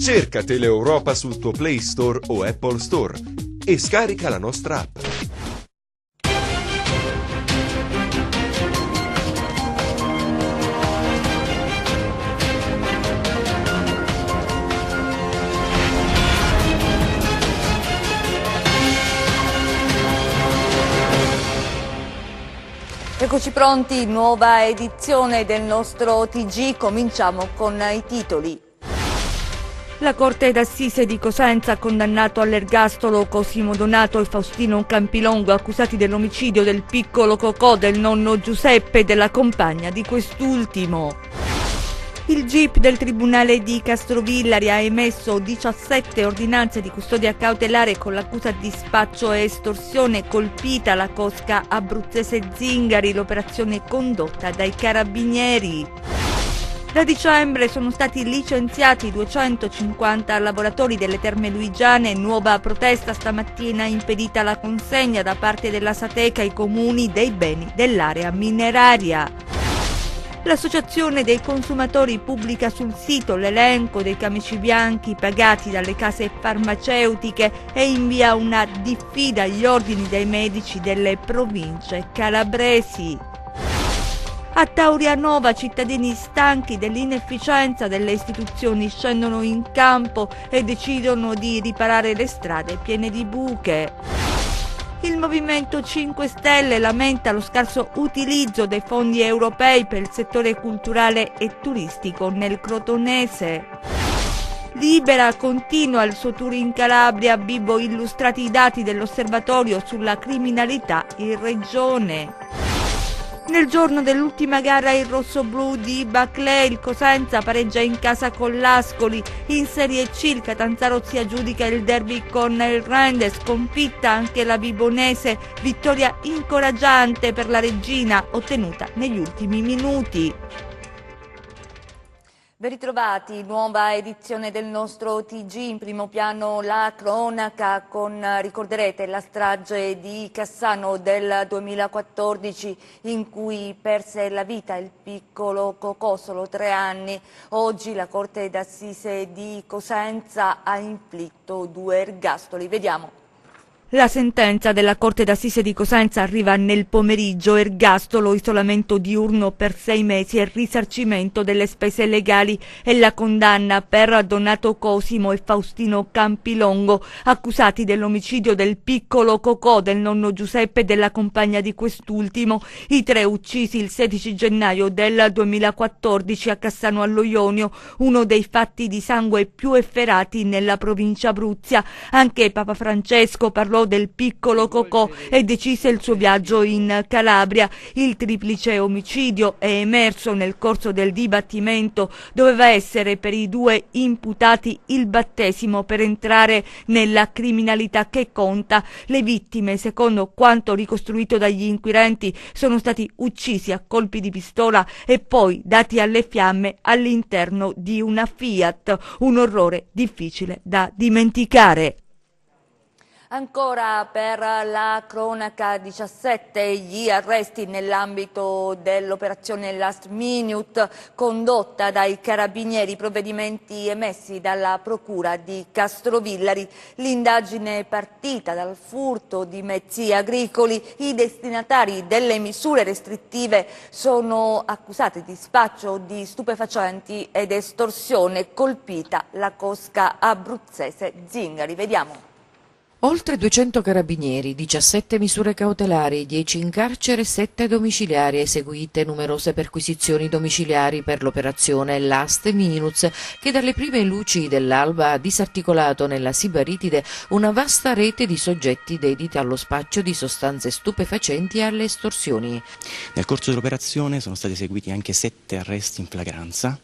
Cerca Teleeuropa sul tuo Play Store o Apple Store e scarica la nostra app. Eccoci pronti, nuova edizione del nostro TG, cominciamo con i titoli. La Corte d'Assise di Cosenza ha condannato all'ergastolo Cosimo Donato e Faustino Campilongo, accusati dell'omicidio del piccolo Cocò, del nonno Giuseppe e della compagna di quest'ultimo. Il GIP del Tribunale di Castrovillari ha emesso 17 ordinanze di custodia cautelare con l'accusa di spaccio e estorsione. Colpita la cosca abruzzese Zingari, l'operazione condotta dai carabinieri. Da dicembre sono stati licenziati 250 lavoratori delle Terme Luigiane. Nuova protesta stamattina, impedita la consegna da parte della Sateca ai comuni dei beni dell'area mineraria. L'Associazione dei Consumatori pubblica sul sito l'elenco dei camici bianchi pagati dalle case farmaceutiche e invia una diffida agli ordini dei medici delle province calabresi. A Taurianova, cittadini stanchi dell'inefficienza delle istituzioni scendono in campo e decidono di riparare le strade piene di buche. Il Movimento 5 Stelle lamenta lo scarso utilizzo dei fondi europei per il settore culturale e turistico nel Crotonese. Libera continua il suo tour in Calabria, vivo illustrati i dati dell'osservatorio sulla criminalità in regione. Nel giorno dell'ultima gara il rossoblù di Baclè, il Cosenza pareggia in casa con l'Ascoli. In Serie C il Catanzaro si aggiudica il derby con il Rende, sconfitta anche la Vibonese, vittoria incoraggiante per la Reggina ottenuta negli ultimi minuti. Ben ritrovati, nuova edizione del nostro TG, in primo piano la cronaca con, ricorderete, la strage di Cassano del 2014 in cui perse la vita il piccolo Cocò, solo 3 anni. Oggi la Corte d'Assise di Cosenza ha inflitto 2 ergastoli, vediamo. La sentenza della Corte d'Assise di Cosenza arriva nel pomeriggio: ergastolo, isolamento diurno per 6 mesi e risarcimento delle spese legali, e la condanna per Donato Cosimo e Faustino Campilongo, accusati dell'omicidio del piccolo Cocò, del nonno Giuseppe e della compagna di quest'ultimo, i 3 uccisi il 16 gennaio del 2014 a Cassano allo Ionio, uno dei fatti di sangue più efferati nella provincia Abruzia. Anche Papa Francesco parlò del piccolo Cocò e decise il suo viaggio in Calabria. Il triplice omicidio è emerso nel corso del dibattimento. Doveva essere per i 2 imputati il battesimo per entrare nella criminalità che conta. Le vittime, secondo quanto ricostruito dagli inquirenti, sono stati uccisi a colpi di pistola e poi dati alle fiamme all'interno di una Fiat. Un orrore difficile da dimenticare. Ancora per la cronaca, 17 gli arresti nell'ambito dell'operazione Last Minute condotta dai carabinieri, provvedimenti emessi dalla procura di Castrovillari. L'indagine partita dal furto di mezzi agricoli. I destinatari delle misure restrittive sono accusati di spaccio di stupefacenti ed estorsione. Colpita la cosca abruzzese Zingari, vediamo. Oltre 200 carabinieri, 17 misure cautelari, 10 in carcere, 7 domiciliari, eseguite numerose perquisizioni domiciliari per l'operazione Last Minutes, che dalle prime luci dell'alba ha disarticolato nella Sibaritide una vasta rete di soggetti dediti allo spaccio di sostanze stupefacenti e alle estorsioni. Nel corso dell'operazione sono stati eseguiti anche 7 arresti in flagranza.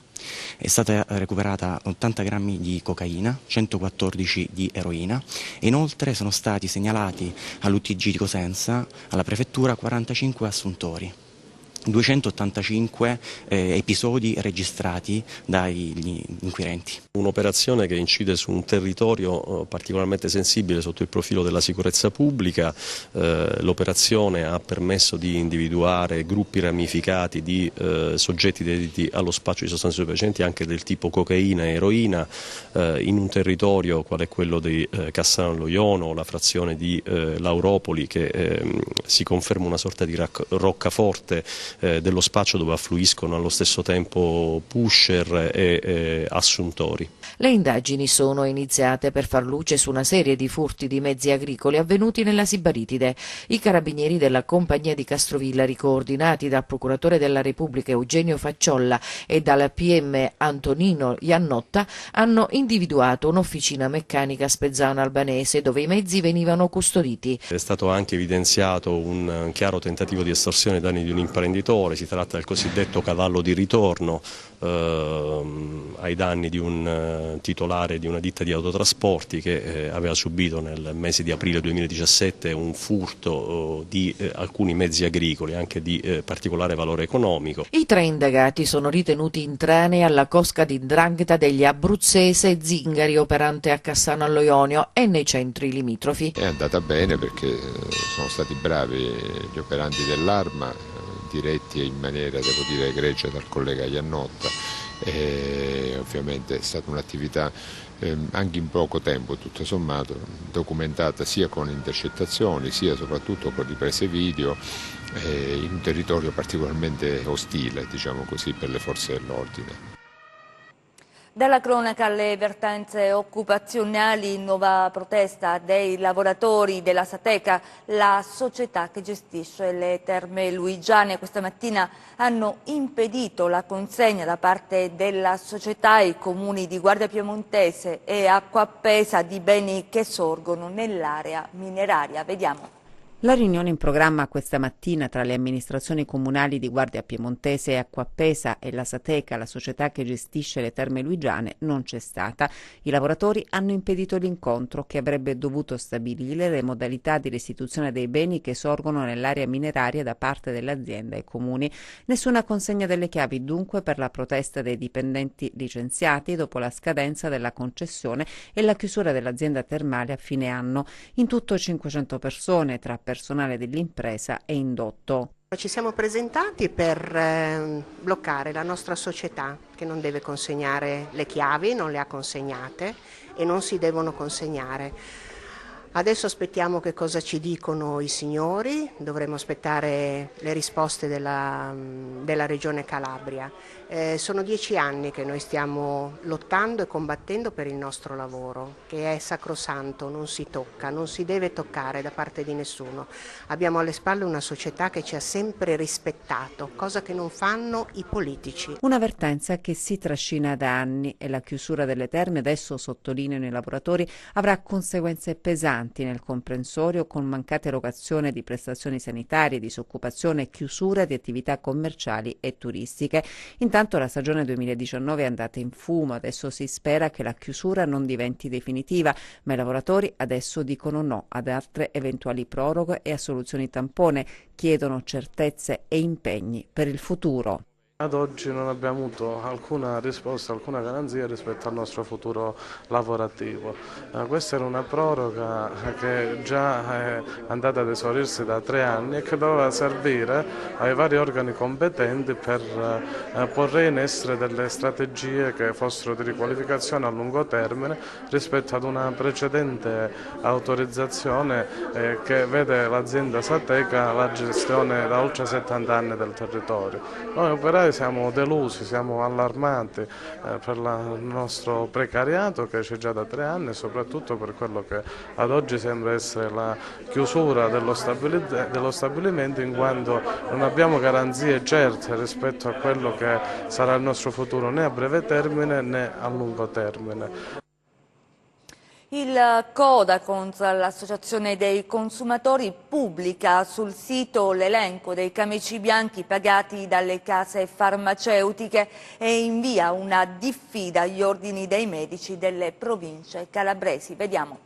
È stata recuperata 80 grammi di cocaina, 114 di eroina e inoltre sono stati segnalati all'UTG di Cosenza, alla prefettura, 45 assuntori. 285 episodi registrati dagli inquirenti. Un'operazione che incide su un territorio particolarmente sensibile sotto il profilo della sicurezza pubblica. L'operazione ha permesso di individuare gruppi ramificati di soggetti dediti allo spaccio di sostanze stupefacenti anche del tipo cocaina e eroina in un territorio quale è quello di Cassano allo Ionio, la frazione di Lauropoli, che si conferma una sorta di roccaforte dello spaccio, dove affluiscono allo stesso tempo pusher e assuntori. Le indagini sono iniziate per far luce su una serie di furti di mezzi agricoli avvenuti nella Sibaritide. I carabinieri della compagnia di Castrovillari, coordinati dal procuratore della Repubblica Eugenio Facciolla e dal PM Antonino Iannotta, hanno individuato un'officina meccanica a Spezzano Albanese dove i mezzi venivano custoditi. È stato anche evidenziato un chiaro tentativo di estorsione ai danni di un imprenditore. Si tratta del cosiddetto cavallo di ritorno ai danni di un titolare di una ditta di autotrasporti che aveva subito nel mese di aprile 2017 un furto di alcuni mezzi agricoli, anche di particolare valore economico. I 3 indagati sono ritenuti intranei alla cosca di 'ndrangheta degli abruzzese Zingari, operante a Cassano allo Ionio e nei centri limitrofi. È andata bene perché sono stati bravi gli operanti dell'Arma, diretti in maniera, devo dire, egregia dal collega Iannotta, e ovviamente è stata un'attività anche in poco tempo, tutto sommato, documentata sia con intercettazioni sia soprattutto con riprese video, in un territorio particolarmente ostile, diciamo così, per le forze dell'ordine. Dalla cronaca alle vertenze occupazionali, nuova protesta dei lavoratori della Sateca, la società che gestisce le terme luigiane. Questa mattina hanno impedito la consegna da parte della società ai comuni di Guardia Piemontese e Acqua Appesa di beni che sorgono nell'area mineraria. Vediamo. La riunione in programma questa mattina tra le amministrazioni comunali di Guardia Piemontese e Acqua Appesa e la Sateca, la società che gestisce le terme luigiane, non c'è stata. I lavoratori hanno impedito l'incontro, che avrebbe dovuto stabilire le modalità di restituzione dei beni che sorgono nell'area mineraria da parte dell'azienda ai comuni. Nessuna consegna delle chiavi dunque per la protesta dei dipendenti licenziati dopo la scadenza della concessione e la chiusura dell'azienda termale a fine anno. In tutto 500 persone, tra personale dell'impresa e indotto. Ci siamo presentati per bloccare la nostra società, che non deve consegnare le chiavi, non le ha consegnate e non si devono consegnare. Adesso aspettiamo che cosa ci dicono i signori, dovremo aspettare le risposte della Regione Calabria. Sono 10 anni che noi stiamo lottando e combattendo per il nostro lavoro, che è sacrosanto, non si tocca, non si deve toccare da parte di nessuno. Abbiamo alle spalle una società che ci ha sempre rispettato, cosa che non fanno i politici. Un'avvertenza che si trascina da anni e la chiusura delle terme, adesso sottolineano i lavoratori, avrà conseguenze pesanti nel comprensorio, con mancata erogazione di prestazioni sanitarie, disoccupazione e chiusura di attività commerciali e turistiche. Intanto la stagione 2019 è andata in fumo, adesso si spera che la chiusura non diventi definitiva, ma i lavoratori adesso dicono no ad altre eventuali proroghe e a soluzioni tampone, chiedono certezze e impegni per il futuro. Ad oggi non abbiamo avuto alcuna risposta, alcuna garanzia rispetto al nostro futuro lavorativo. Questa era una proroga che già è andata ad esaurirsi da 3 anni e che doveva servire ai vari organi competenti per porre in essere delle strategie che fossero di riqualificazione a lungo termine rispetto ad una precedente autorizzazione che vede l'azienda Sateca la gestione da oltre 70 anni del territorio. Noi operai siamo delusi, siamo allarmati per il nostro precariato che c'è già da 3 anni e soprattutto per quello che ad oggi sembra essere la chiusura dello stabilimento, in quanto non abbiamo garanzie certe rispetto a quello che sarà il nostro futuro né a breve termine né a lungo termine. Il Codacons, l'Associazione dei Consumatori, pubblica sul sito l'elenco dei camici bianchi pagati dalle case farmaceutiche e invia una diffida agli ordini dei medici delle province calabresi. Vediamo.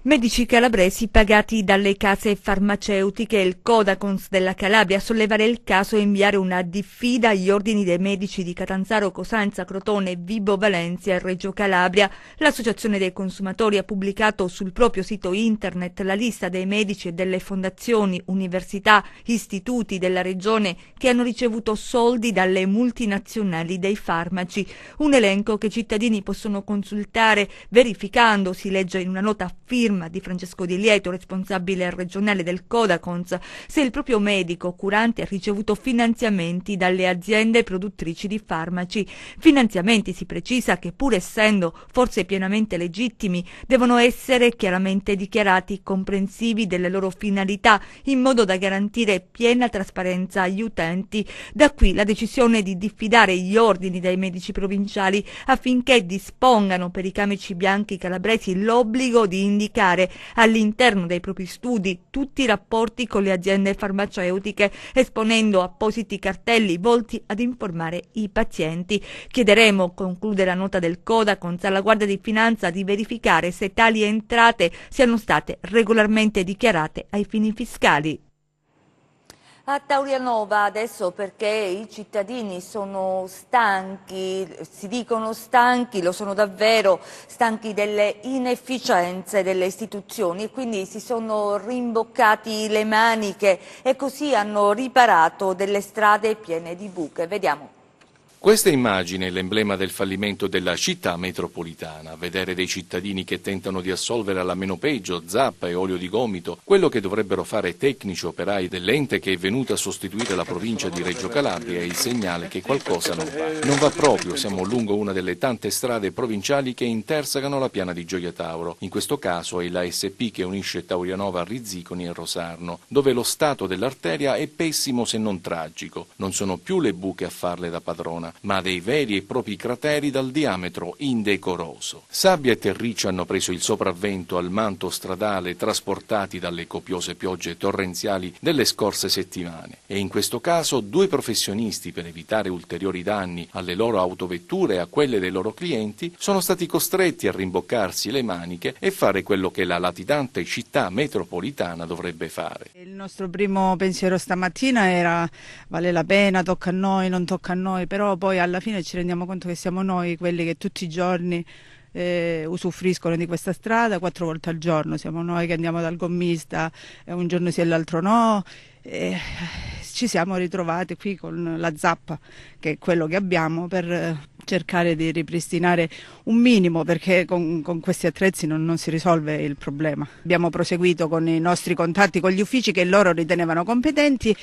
Medici calabresi pagati dalle case farmaceutiche e il Codacons della Calabria a sollevare il caso e inviare una diffida agli ordini dei medici di Catanzaro, Cosenza, Crotone, Vibo Valentia e Reggio Calabria. L'Associazione dei Consumatori ha pubblicato sul proprio sito internet la lista dei medici e delle fondazioni, università, istituti della regione che hanno ricevuto soldi dalle multinazionali dei farmaci. Un elenco che i cittadini possono consultare verificando, si legge in una nota firma di Francesco Di Lieto, responsabile regionale del Codacons, se il proprio medico curante ha ricevuto finanziamenti dalle aziende produttrici di farmaci. Finanziamenti, si precisa, che pur essendo forse pienamente legittimi, devono essere chiaramente dichiarati, comprensivi delle loro finalità, in modo da garantire piena trasparenza agli utenti. Da qui la decisione di diffidare gli ordini dai medici provinciali affinché dispongano per i camici bianchi calabresi l'obbligo di indicare all'interno dei propri studi tutti i rapporti con le aziende farmaceutiche, esponendo appositi cartelli volti ad informare i pazienti. Chiederemo, conclude la nota del Codacons, alla Guardia di Finanza di verificare se tali entrate siano state regolarmente dichiarate ai fini fiscali. A Taurianova adesso, perché i cittadini sono stanchi, si dicono stanchi, lo sono davvero, stanchi delle inefficienze delle istituzioni e quindi si sono rimboccati le maniche e così hanno riparato delle strade piene di buche. Vediamo. Questa immagine è l'emblema del fallimento della città metropolitana. Vedere dei cittadini che tentano di assolvere alla meno peggio, zappa e olio di gomito, quello che dovrebbero fare tecnici operai dell'ente che è venuto a sostituire la provincia di Reggio Calabria è il segnale che qualcosa non va. Non va proprio, siamo lungo una delle tante strade provinciali che intersecano la piana di Gioia Tauro. In questo caso è la SP che unisce Taurianova a Rizziconi e Rosarno, dove lo stato dell'arteria è pessimo se non tragico. Non sono più le buche a farle da padrona, ma dei veri e propri crateri dal diametro indecoroso. Sabbia e terriccio hanno preso il sopravvento al manto stradale trasportati dalle copiose piogge torrenziali delle scorse settimane e in questo caso due professionisti, per evitare ulteriori danni alle loro autovetture e a quelle dei loro clienti, sono stati costretti a rimboccarsi le maniche e fare quello che la latitante città metropolitana dovrebbe fare. Il nostro primo pensiero stamattina era: vale la pena, tocca a noi, non tocca a noi, però poi alla fine ci rendiamo conto che siamo noi quelli che tutti i giorni usufruiscono di questa strada 4 volte al giorno. Siamo noi che andiamo dal gommista un giorno sì e l'altro no, ci siamo ritrovati qui con la zappa, che è quello che abbiamo, per cercare di ripristinare un minimo, perché con questi attrezzi non si risolve il problema. Abbiamo proseguito con i nostri contatti con gli uffici che loro ritenevano competenti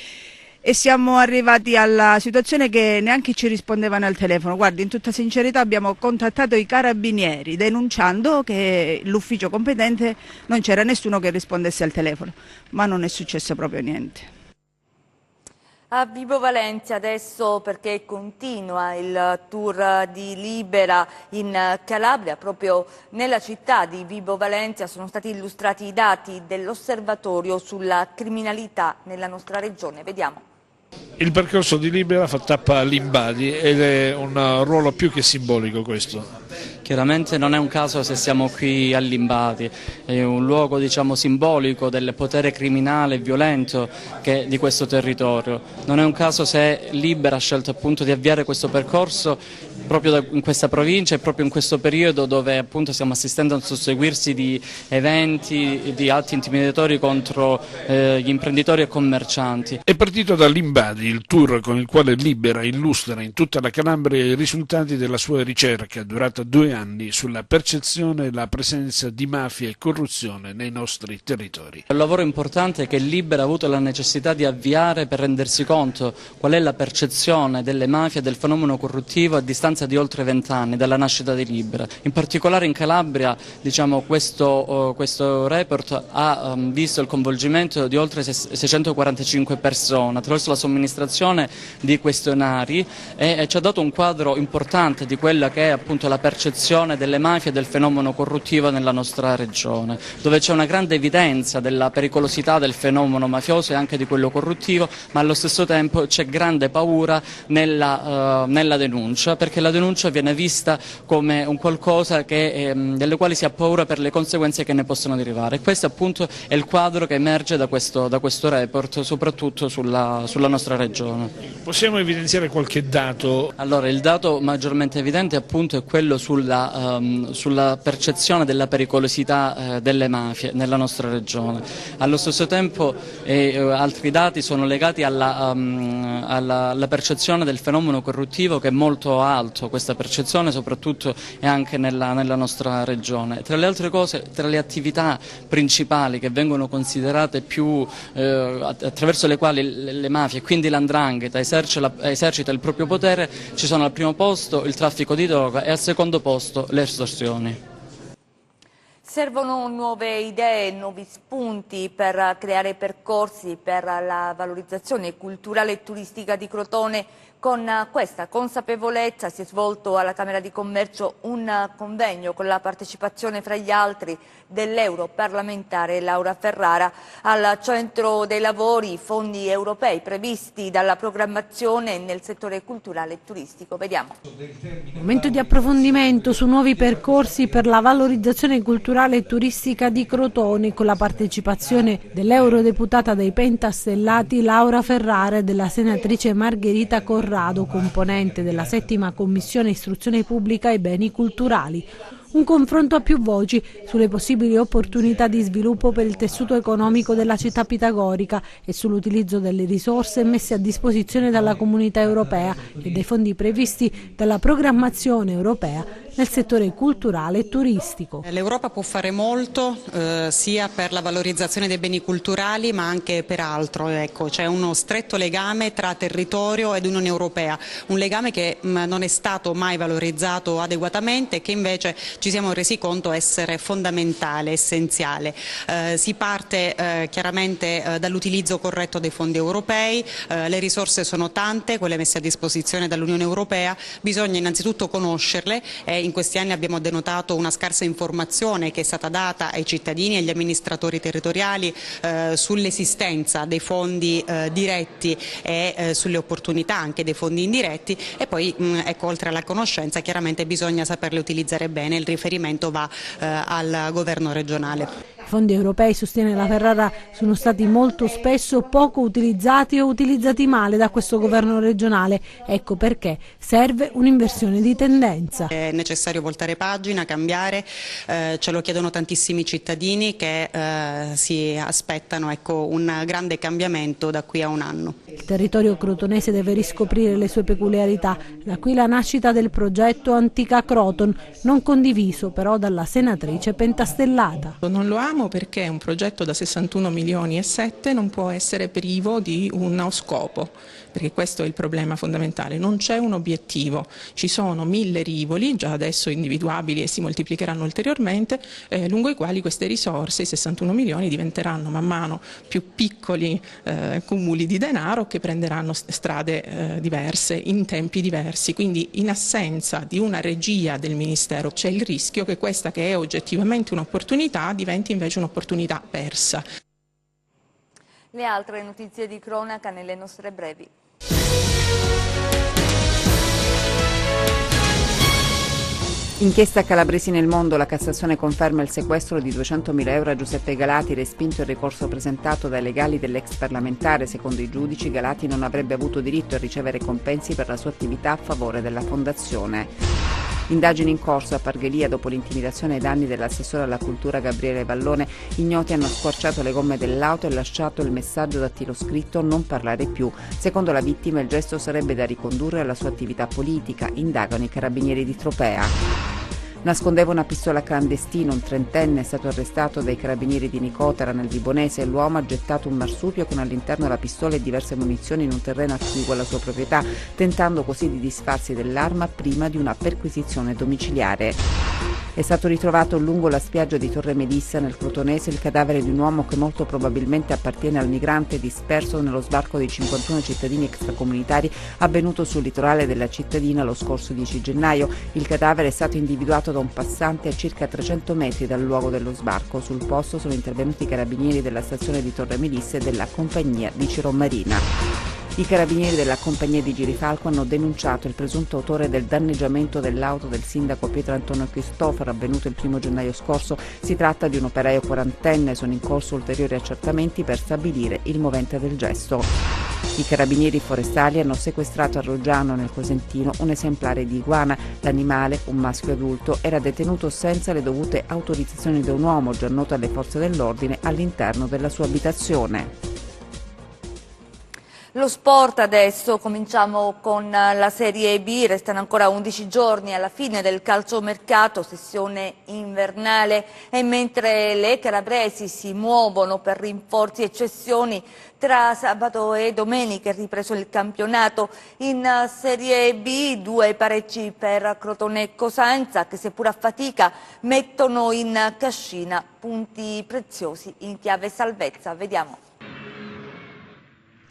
e siamo arrivati alla situazione che neanche ci rispondevano al telefono. Guardi, in tutta sincerità abbiamo contattato i carabinieri denunciando che l'ufficio competente non c'era nessuno che rispondesse al telefono, ma non è successo proprio niente. A Vibo Valentia adesso, perché continua il tour di Libera in Calabria. Proprio nella città di Vibo Valentia sono stati illustrati i dati dell'osservatorio sulla criminalità nella nostra regione. Vediamo. Il percorso di Libera fa tappa all'Imbadi ed è un ruolo più che simbolico questo. Chiaramente non è un caso se siamo qui all'Imbadi, è un luogo simbolico del potere criminale e violento di questo territorio. Non è un caso se Libera ha scelto appunto di avviare questo percorso proprio in questa provincia e proprio in questo periodo dove appunto stiamo assistendo a un susseguirsi di eventi, di atti intimidatori contro gli imprenditori e commercianti. È partito dall'Imbadi il tour con il quale Libera illustra in tutta la Calabria i risultati della sua ricerca durata 2 anni sulla percezione e la presenza di mafia e corruzione nei nostri territori. Il lavoro importante che Libera ha avuto la necessità di avviare per rendersi conto qual è la percezione delle mafie e del fenomeno corruttivo a distanza di oltre 20 anni dalla nascita di Libera. In particolare in Calabria questo report ha visto il coinvolgimento di oltre 645 persone attraverso la somministrazione di questionari e ci ha dato un quadro importante di quella che è appunto la percezione delle mafie e del fenomeno corruttivo nella nostra regione, dove c'è una grande evidenza della pericolosità del fenomeno mafioso e anche di quello corruttivo, ma allo stesso tempo c'è grande paura nella denuncia, perché la denuncia viene vista come un qualcosa delle quali si ha paura per le conseguenze che ne possono derivare. Questo appunto è il quadro che emerge da questo report, soprattutto sulla nostra regione. Possiamo evidenziare qualche dato? Allora, il dato maggiormente evidente appunto è quello sulla percezione della pericolosità delle mafie nella nostra regione. Allo stesso tempo altri dati sono legati alla percezione del fenomeno corruttivo, che è molto alto, questa percezione soprattutto è anche nella nostra regione. Tra le altre cose, tra le attività principali che vengono considerate più attraverso le quali le mafie, quindi l''ndrangheta, esercita il proprio potere, ci sono al primo posto il traffico di droga e al secondo posto le estorsioni. Servono nuove idee, nuovi spunti per creare percorsi per la valorizzazione culturale e turistica di Crotone. Con questa consapevolezza si è svolto alla Camera di Commercio un convegno con la partecipazione fra gli altri dell'europarlamentare Laura Ferrara. Al centro dei lavori i fondi europei previsti dalla programmazione nel settore culturale e turistico. Vediamo. Momento di approfondimento su nuovi percorsi per la valorizzazione culturale e turistica di Crotone, con la partecipazione dell'eurodeputata dei Pentastellati Laura Ferrara e della senatrice Margherita Corrado, componente della 7ª Commissione Istruzione Pubblica e Beni Culturali. Un confronto a più voci sulle possibili opportunità di sviluppo per il tessuto economico della città pitagorica e sull'utilizzo delle risorse messe a disposizione dalla Comunità Europea e dei fondi previsti dalla programmazione europea nel settore culturale e turistico. L'Europa può fare molto sia per la valorizzazione dei beni culturali ma anche per altro. Ecco, c'è uno stretto legame tra territorio ed Unione Europea, un legame che non è stato mai valorizzato adeguatamente e che invece ci siamo resi conto essere fondamentale, essenziale. Si parte chiaramente dall'utilizzo corretto dei fondi europei, le risorse sono tante, quelle messe a disposizione dall'Unione Europea, bisogna innanzitutto conoscerle e in questi anni abbiamo denotato una scarsa informazione che è stata data ai cittadini e agli amministratori territoriali sull'esistenza dei fondi diretti e sulle opportunità anche dei fondi indiretti, e poi ecco, oltre alla conoscenza chiaramente bisogna saperle utilizzare bene. Il riferimento va al governo regionale. I fondi europei, sostiene la Ferrara, sono stati molto spesso poco utilizzati o utilizzati male da questo governo regionale. Ecco perché serve un'inversione di tendenza. È necessario voltare pagina, cambiare, ce lo chiedono tantissimi cittadini che si aspettano un grande cambiamento da qui a un anno. Il territorio crotonese deve riscoprire le sue peculiarità, da qui la nascita del progetto Antica Croton, non condiviso però dalla senatrice Pentastellata. Non lo amo perché è un progetto da 61 milioni e 7 non può essere privo di uno scopo, perché questo è il problema fondamentale, non c'è un obiettivo, ci sono 1000 rivoli già adesso individuabili e si moltiplicheranno ulteriormente, lungo i quali queste risorse, i 61 milioni, diventeranno man mano più piccoli cumuli di denaro che prenderanno strade diverse in tempi diversi, quindi in assenza di una regia del Ministero c'è il rischio che questa, che è oggettivamente un'opportunità, diventi invece un'opportunità persa. Le altre notizie di cronaca nelle nostre brevi. Inchiesta Calabresi nel mondo, la Cassazione conferma il sequestro di 200.000 euro a Giuseppe Galati, respinto il ricorso presentato dai legali dell'ex parlamentare. Secondo i giudici Galati non avrebbe avuto diritto a ricevere compensi per la sua attività a favore della fondazione. Indagini in corso a Parghelia dopo l'intimidazione ai danni dell'assessore alla cultura Gabriele Vallone. Ignoti hanno squarciato le gomme dell'auto e lasciato il messaggio dattiloscritto "non parlare più". Secondo la vittima il gesto sarebbe da ricondurre alla sua attività politica. Indagano i carabinieri di Tropea. Nascondeva una pistola clandestina, un trentenne è stato arrestato dai carabinieri di Nicotera nel Vibonese. L'uomo ha gettato un marsupio con all'interno la pistola e diverse munizioni in un terreno attiguo alla sua proprietà, tentando così di disfarsi dell'arma prima di una perquisizione domiciliare. È stato ritrovato lungo la spiaggia di Torre Melissa nel Crotonese il cadavere di un uomo che molto probabilmente appartiene al migrante disperso nello sbarco di 51 cittadini extracomunitari avvenuto sul litorale della cittadina lo scorso 10 gennaio. Il cadavere è stato individuato da un passante a circa 300 metri dal luogo dello sbarco. Sul posto sono intervenuti i carabinieri della stazione di Torre Melissa e della compagnia di Ciromarina. I carabinieri della compagnia di Girifalco hanno denunciato il presunto autore del danneggiamento dell'auto del sindaco Pietro Antonio Cristoforo avvenuto il 1° gennaio scorso. Si tratta di un operaio quarantenne, sono in corso ulteriori accertamenti per stabilire il movente del gesto. I carabinieri forestali hanno sequestrato a Roggiano, nel Cosentino, un esemplare di iguana. L'animale, un maschio adulto, era detenuto senza le dovute autorizzazioni da un uomo già noto alle forze dell'ordine all'interno della sua abitazione. Lo sport adesso, cominciamo con la Serie B, restano ancora 11 giorni alla fine del calciomercato, sessione invernale, e mentre le calabresi si muovono per rinforzi e cessioni, tra sabato e domenica è ripreso il campionato. In Serie B 2 pareggi per Crotone e Cosenza che, seppur a fatica, mettono in cascina punti preziosi in chiave salvezza. Vediamo.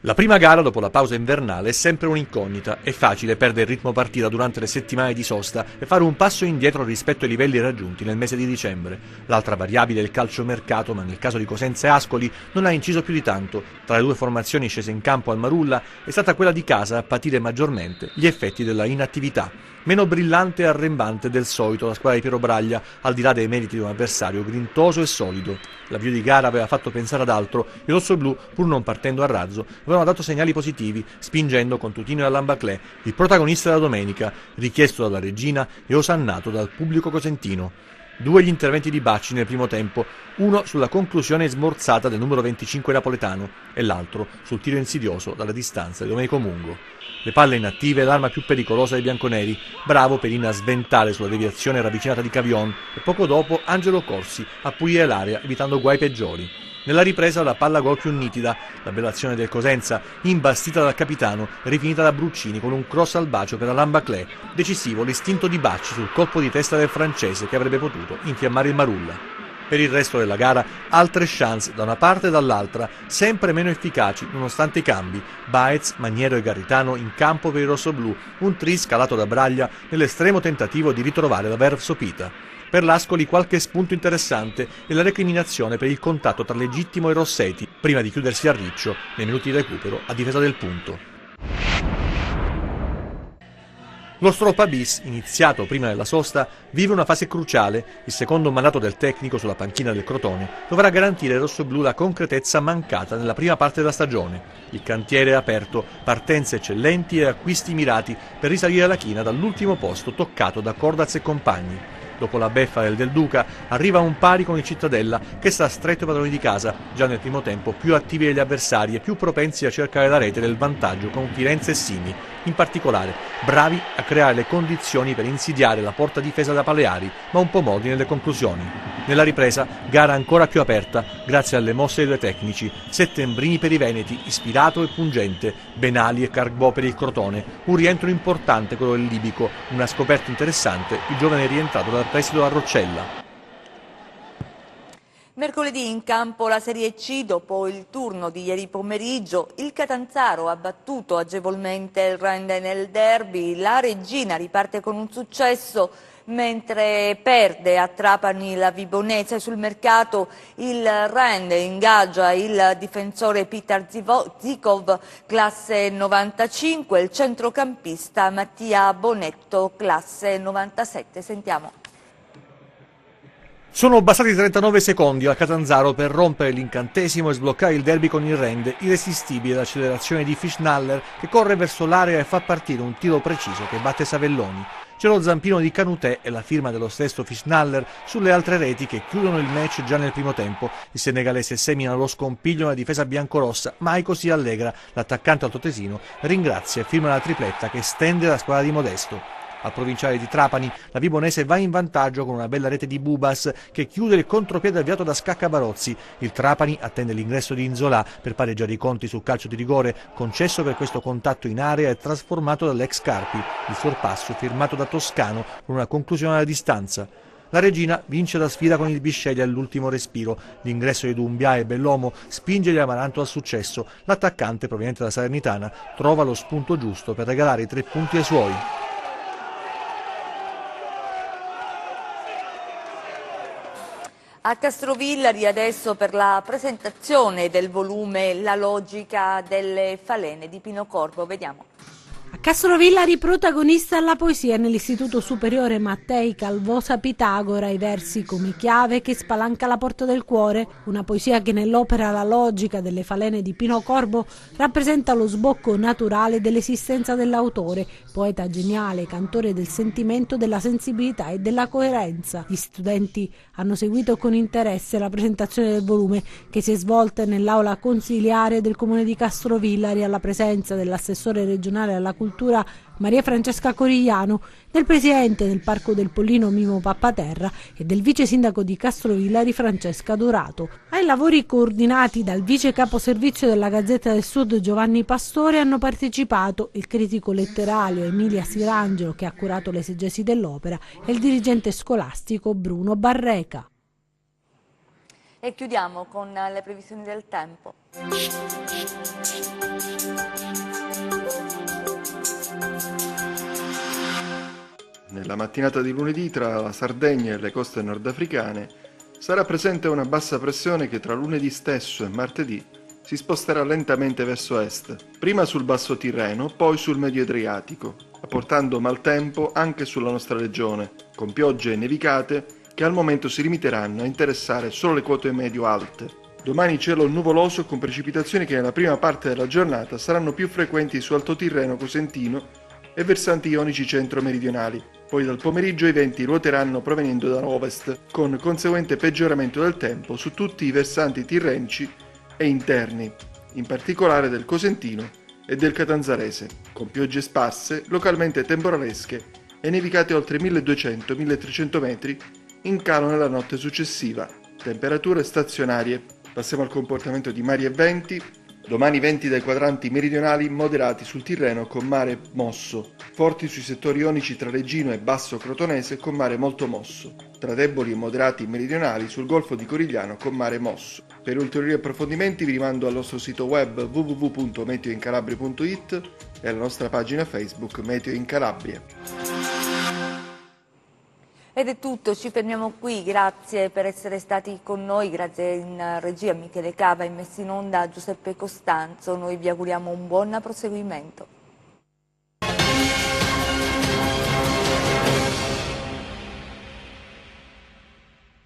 La prima gara dopo la pausa invernale è sempre un'incognita. È facile perdere il ritmo partita durante le settimane di sosta e fare un passo indietro rispetto ai livelli raggiunti nel mese di dicembre. L'altra variabile è il calciomercato, ma nel caso di Cosenza e Ascoli non ha inciso più di tanto. Tra le due formazioni scese in campo al Marulla è stata quella di casa a patire maggiormente gli effetti della inattività. Meno brillante e arrembante del solito la squadra di Piero Braglia, al di là dei meriti di un avversario grintoso e solido. L'avvio di gara aveva fatto pensare ad altro. I rossoblù, pur non partendo a razzo, avevano dato segnali positivi, spingendo con Tutino e Allambaclè, il protagonista della domenica, richiesto dalla regina e osannato dal pubblico cosentino. 2 gli interventi di Bacci nel primo tempo, uno sulla conclusione smorzata del numero 25 napoletano e l'altro sul tiro insidioso dalla distanza di Domenico Mungo. Le palle inattive, l'arma più pericolosa dei bianconeri. Bravo Perina a sventare sulla deviazione ravvicinata di Cavion e poco dopo Angelo Corsi a pulire l'area evitando guai peggiori. Nella ripresa la palla gol più nitida, la bella azione del Cosenza, imbastita dal capitano, rifinita da Bruccini con un cross al bacio per Allambaclè. Decisivo l'istinto di Bacci sul colpo di testa del francese che avrebbe potuto infiammare il Marulla. Per il resto della gara, altre chance da una parte e dall'altra, sempre meno efficaci nonostante i cambi. Baez, Maniero e Garritano in campo per i rossoblù, un tri scalato da Braglia nell'estremo tentativo di ritrovare la Verve Sopita. Per l'Ascoli qualche spunto interessante e la recriminazione per il contatto tra Legittimo e Rossetti, prima di chiudersi a riccio nei minuti di recupero a difesa del punto. Lo Stroppa bis, iniziato prima della sosta, vive una fase cruciale. Il secondo mandato del tecnico sulla panchina del Crotone dovrà garantire ai rossoblù la concretezza mancata nella prima parte della stagione. Il cantiere è aperto, partenze eccellenti e acquisti mirati per risalire la china dall'ultimo posto toccato da Cordaz e compagni. Dopo la beffa del Duca arriva un pari con il Cittadella che sta stretto ai padroni di casa, già nel primo tempo più attivi degli avversari e più propensi a cercare la rete del vantaggio con Firenze e Simi. In particolare bravi a creare le condizioni per insidiare la porta difesa da Paleari, ma un po' modi nelle conclusioni. Nella ripresa, gara ancora più aperta grazie alle mosse dei due tecnici, Settembrini per i Veneti, ispirato e pungente, Benali e Cargbò per il Crotone, un rientro importante quello del libico, una scoperta interessante, il giovane rientrato dal prestito a Roccella. Mercoledì in campo la Serie C, dopo il turno di ieri pomeriggio, il Catanzaro ha battuto agevolmente il Rende nel derby, la Regina riparte con un successo, mentre perde a Trapani la Vibonese. Sul mercato il Rende ingaggia il difensore Peter Zikov, classe 95, e il centrocampista Mattia Bonetto, classe 97. Sentiamo. Sono bastati 39 secondi al Catanzaro per rompere l'incantesimo e sbloccare il derby con il Rende, irresistibile l'accelerazione di Fischnaller che corre verso l'area e fa partire un tiro preciso che batte Savelloni. C'è lo zampino di Canutè e la firma dello stesso Fischnaller sulle altre reti che chiudono il match già nel primo tempo. Il senegalese semina lo scompiglio nella difesa biancorossa, mai così allegra. L'attaccante altoatesino ringrazia e firma la tripletta che stende la squadra di Modesto. Al provinciale di Trapani la Vibonese va in vantaggio con una bella rete di Bubas che chiude il contropiede avviato da Scacca Barozzi. Il Trapani attende l'ingresso di Inzola per pareggiare i conti sul calcio di rigore concesso per questo contatto in area e trasformato dall'ex Carpi. Il sorpasso firmato da Toscano con una conclusione alla distanza. La Regina vince la sfida con il Bisceglie all'ultimo respiro. L'ingresso di Dumbia e Bellomo spinge gli Amaranto al successo. L'attaccante proveniente da Salernitana trova lo spunto giusto per regalare i 3 punti ai suoi. A Castrovillari adesso per la presentazione del volume La logica delle falene di Pino Corbo, vediamo. A Castrovillari protagonista la poesia nell'Istituto Superiore Mattei Calvosa Pitagora, i versi come chiave che spalanca la porta del cuore, una poesia che nell'opera La logica delle falene di Pino Corbo rappresenta lo sbocco naturale dell'esistenza dell'autore, poeta geniale, cantore del sentimento, della sensibilità e della coerenza. Gli studenti hanno seguito con interesse la presentazione del volume che si è svolta nell'aula consiliare del comune di Castrovillari alla presenza dell'assessore regionale alla cultura Maria Francesca Corigliano, del presidente del Parco del Pollino Mimo Pappaterra e del vice sindaco di Castrovillari Francesca Dorato. Ai lavori coordinati dal vice capo servizio della Gazzetta del Sud Giovanni Pastore hanno partecipato il critico letterario Emilia Sirangelo, che ha curato l'esegesi dell'opera, e il dirigente scolastico Bruno Barreca. E chiudiamo con le previsioni del tempo. Nella mattinata di lunedì tra la Sardegna e le coste nordafricane sarà presente una bassa pressione che tra lunedì stesso e martedì si sposterà lentamente verso est, prima sul basso Tirreno, poi sul medio Adriatico, apportando maltempo anche sulla nostra regione, con piogge e nevicate che al momento si limiteranno a interessare solo le quote medio-alte. Domani cielo nuvoloso con precipitazioni che nella prima parte della giornata saranno più frequenti su Alto Tirreno, Cosentino e versanti ionici centro-meridionali. Poi dal pomeriggio i venti ruoteranno provenendo da ovest, con conseguente peggioramento del tempo su tutti i versanti tirrenici e interni, in particolare del Cosentino e del Catanzarese, con piogge sparse, localmente temporalesche e nevicate oltre 1200-1300 metri in calo nella notte successiva. Temperature stazionarie. Passiamo al comportamento di mari e venti. Domani venti dai quadranti meridionali moderati sul Tirreno con mare mosso, forti sui settori ionici tra Reggino e Basso Crotonese con mare molto mosso, tra deboli e moderati meridionali sul Golfo di Corigliano con mare mosso. Per ulteriori approfondimenti vi rimando al nostro sito web www.meteoincalabria.it e alla nostra pagina Facebook Meteo in Calabria. Ed è tutto, ci fermiamo qui, grazie per essere stati con noi, grazie in regia Michele Cava, in messa in onda Giuseppe Costanzo, noi vi auguriamo un buon proseguimento.